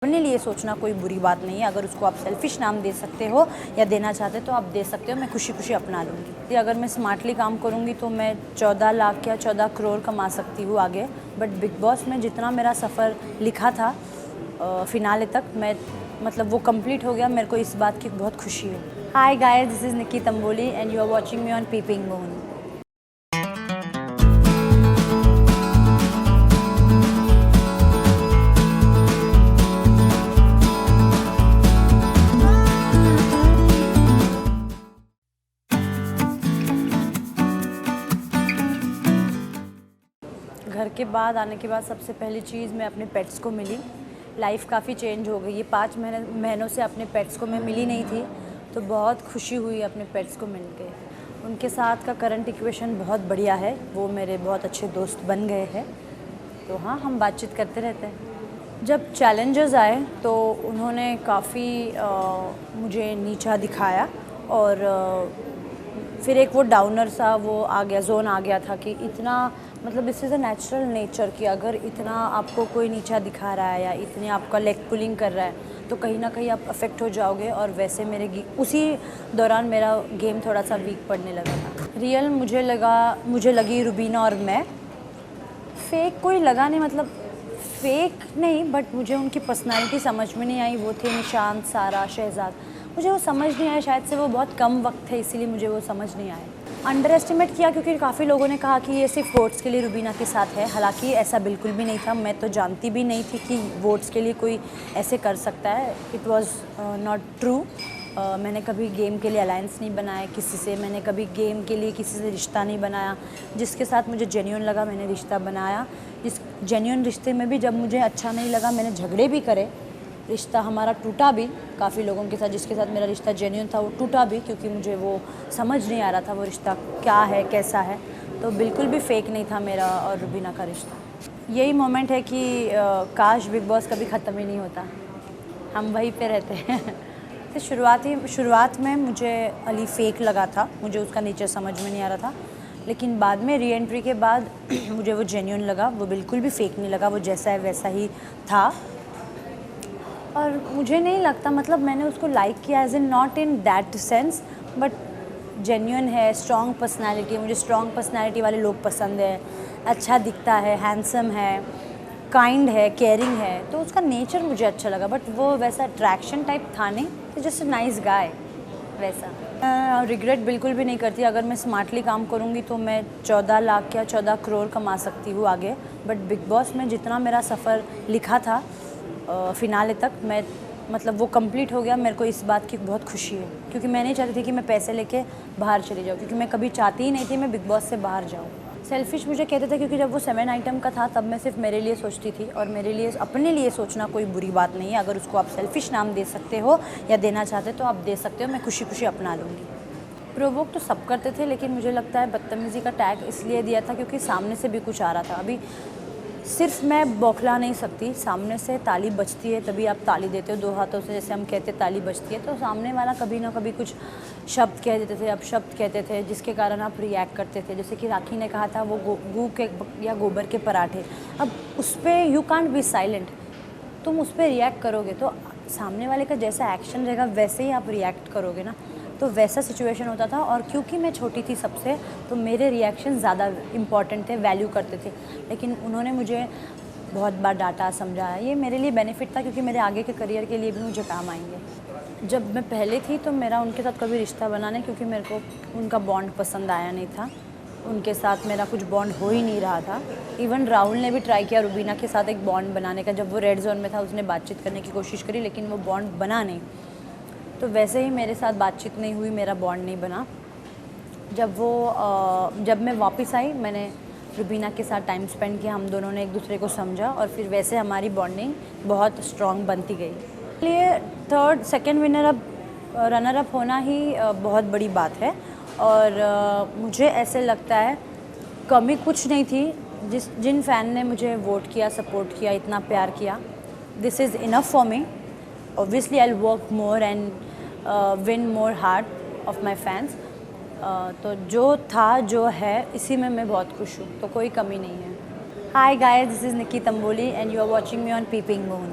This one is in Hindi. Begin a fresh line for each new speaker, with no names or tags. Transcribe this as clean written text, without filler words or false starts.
अपने लिए सोचना कोई बुरी बात नहीं है। अगर उसको आप सेल्फिश नाम दे सकते हो या देना चाहते हो तो आप दे सकते हो। मैं खुशी खुशी अपना लूँगी। अगर मैं स्मार्टली काम करूँगी तो मैं 14 लाख या 14 करोड़ कमा सकती हूँ आगे। बट बिग बॉस में जितना मेरा सफ़र लिखा था फिनाले तक, मैं मतलब वो कंप्लीट हो गया। मेरे को इस बात की बहुत खुशी है। Hi guys, this is Nikki Tamboli and you are watching me on Peeping Moon. घर के बाद आने के बाद सबसे पहली चीज़ मैं अपने पेट्स को मिली। लाइफ काफ़ी चेंज हो गई है। 5 महीनों से अपने पेट्स को मैं मिली नहीं थी, तो बहुत खुशी हुई अपने पेट्स को मिल के। उनके साथ का करंट इक्वेशन बहुत बढ़िया है। वो मेरे बहुत अच्छे दोस्त बन गए हैं। तो हाँ, हम बातचीत करते रहते हैं। जब चैलेंजेस आए तो उन्होंने काफ़ी मुझे नीचा दिखाया और फिर एक वो डाउनर सा वो आ गया, जोन आ गया था कि इतना मतलब this is a natural nature कि अगर इतना आपको कोई नीचा दिखा रहा है या इतने आपका लेग पुलिंग कर रहा है तो कहीं ना कहीं आप अफेक्ट हो जाओगे। और वैसे उसी दौरान मेरा गेम थोड़ा सा वीक पड़ने लगा था। रियल मुझे लगी रुबीना और मैं। फेक कोई लगा नहीं, मतलब फेक नहीं, बट मुझे उनकी पर्सनालिटी समझ में नहीं आई। वो थे निशांत, सारा, शहजाद, मुझे वो समझ नहीं आया। शायद से वो बहुत कम वक्त थे, इसीलिए मुझे वो समझ नहीं आया। अंडर एस्टिमेट किया क्योंकि काफ़ी लोगों ने कहा कि ये सिर्फ वोट्स के लिए रुबीना के साथ है। हालांकि ऐसा बिल्कुल भी नहीं था। मैं तो जानती भी नहीं थी कि वोट्स के लिए कोई ऐसे कर सकता है। It was not true. मैंने कभी गेम के लिए अलायंस नहीं बनाया किसी से। मैंने कभी गेम के लिए किसी से रिश्ता नहीं बनाया। जिसके साथ मुझे जेन्युइन लगा मैंने रिश्ता बनाया। इस जेन्युइन रिश्ते में भी जब मुझे अच्छा नहीं लगा मैंने झगड़े भी करे। रिश्ता हमारा टूटा भी काफ़ी लोगों के साथ। जिसके साथ मेरा रिश्ता जेन्युइन था वो टूटा भी, क्योंकि मुझे वो समझ नहीं आ रहा था वो रिश्ता क्या है, कैसा है। तो बिल्कुल भी फेक नहीं था मेरा और रुबीना का रिश्ता। यही मोमेंट है कि काश बिग बॉस कभी ख़त्म ही नहीं होता, हम वहीं पे रहते हैं। तो शुरुआत में मुझे अली फ़ेक लगा था। मुझे उसका नेचर समझ में नहीं आ रहा था। लेकिन बाद में री एंट्री के बाद मुझे वो जेन्युइन लगा। वो बिल्कुल भी फ़ेक नहीं लगा। वो जैसा है वैसा ही था। और मुझे नहीं लगता, मतलब मैंने उसको लाइक किया as in not in that sense, but genuine है, स्ट्रॉन्ग पर्सनालिटी है। मुझे स्ट्रॉन्ग पर्सनालिटी वाले लोग पसंद है। अच्छा दिखता है, हैंडसम है, काइंड है, केयरिंग है, तो उसका नेचर मुझे अच्छा लगा। बट वो वैसा अट्रैक्शन टाइप था नहीं, तो जस्ट अ नाइस गाय वैसा। रिग्रेट बिल्कुल भी नहीं करती। अगर मैं स्मार्टली काम करूँगी तो मैं 14 लाख या 14 करोड़ कमा सकती हूँ आगे। बट बिग बॉस में जितना मेरा सफ़र लिखा था फिनाले तक, मैं मतलब वो कंप्लीट हो गया। मेरे को इस बात की बहुत खुशी है, क्योंकि मैं नहीं चाहती थी कि मैं पैसे लेके बाहर चली जाऊँ, क्योंकि मैं कभी चाहती ही नहीं थी मैं बिग बॉस से बाहर जाऊँ। सेल्फिश मुझे कहते थे क्योंकि जब वो 7 आइटम का था तब मैं सिर्फ मेरे लिए सोचती थी। और मेरे लिए अपने लिए सोचना कोई बुरी बात नहीं है। अगर उसको आप सेल्फिश नाम दे सकते हो या देना चाहते हो तो आप दे सकते हो। मैं खुशी खुशी अपना लूँगी। प्रोवोक तो सब करते थे, लेकिन मुझे लगता है बदतमीज़ी का टैग इसलिए दिया था क्योंकि सामने से भी कुछ आ रहा था। अभी सिर्फ मैं बौखला नहीं सकती। सामने से ताली बजती है तभी आप ताली देते हो, 2 हाथों से जैसे हम कहते ताली बजती है। तो सामने वाला कभी ना कभी कुछ शब्द कह देते थे, अपशब्द कहते थे, जिसके कारण आप रिएक्ट करते थे। जैसे कि राखी ने कहा था वो गू के या गोबर के पराठे। अब उस पर यू कांट बी साइलेंट। तुम उस पर रिएक्ट करोगे तो सामने वाले का जैसा एक्शन रहेगा वैसे ही आप रिएक्ट करोगे ना। तो वैसा सिचुएशन होता था। और क्योंकि मैं छोटी थी सबसे, तो मेरे रिएक्शन ज़्यादा इम्पॉर्टेंट थे, वैल्यू करते थे। लेकिन उन्होंने मुझे बहुत बार डांटा, समझाया। ये मेरे लिए बेनिफिट था क्योंकि मेरे आगे के करियर के लिए भी मुझे काम आएंगे। जब मैं पहले थी तो मेरा उनके साथ कभी रिश्ता बना नहीं, क्योंकि मेरे को उनका बॉन्ड पसंद आया नहीं था। उनके साथ मेरा कुछ बॉन्ड हो ही नहीं रहा था। इवन राहुल ने भी ट्राई किया रुबीना के साथ एक बॉन्ड बनाने का। जब वो रेड जोन में था उसने बातचीत करने की कोशिश करी, लेकिन वो बॉन्ड बना नहीं। तो वैसे ही मेरे साथ बातचीत नहीं हुई, मेरा बॉन्ड नहीं बना। जब मैं वापस आई मैंने रुबीना के साथ टाइम स्पेंड किया। हम दोनों ने एक दूसरे को समझा और फिर वैसे हमारी बॉन्डिंग बहुत स्ट्रॉन्ग बनती गई। इसलिए सेकंड रनर अप होना ही बहुत बड़ी बात है। और मुझे ऐसे लगता है कमी कुछ नहीं थी। जिन फ़ैन ने मुझे वोट किया, सपोर्ट किया, इतना प्यार किया, this is enough for me. Obviously I'll work more and win more heart of my fans. तो जो था जो है इसी में मैं बहुत खुश हूँ, तो कोई कमी नहीं है। Hi guys, this is Nikki Tamboli and you are watching me on Peeping Moon.